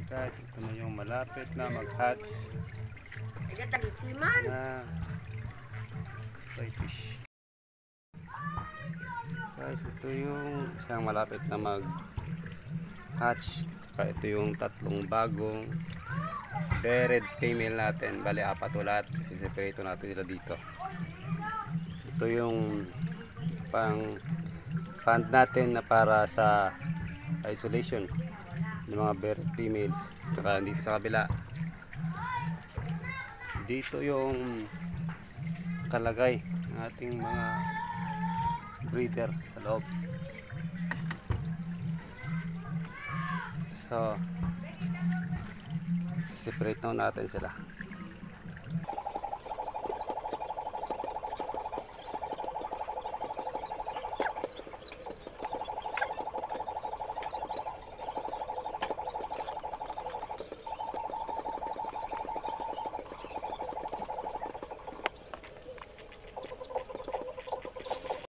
Guys, ito na yung malapit na mag-hatch na koi fish. Guys, ito yung isang malapit na mag-hatch. Ito yung tatlong bagong bearded female natin. Bali, apat ulat. Siseparate natin sila dito. Ito yung pang fund natin na para sa isolation ng mga bearded females. Saka dito sa kabila, dito yung kalagay ng ating mga breeder sa loob. So, separate na natin sila.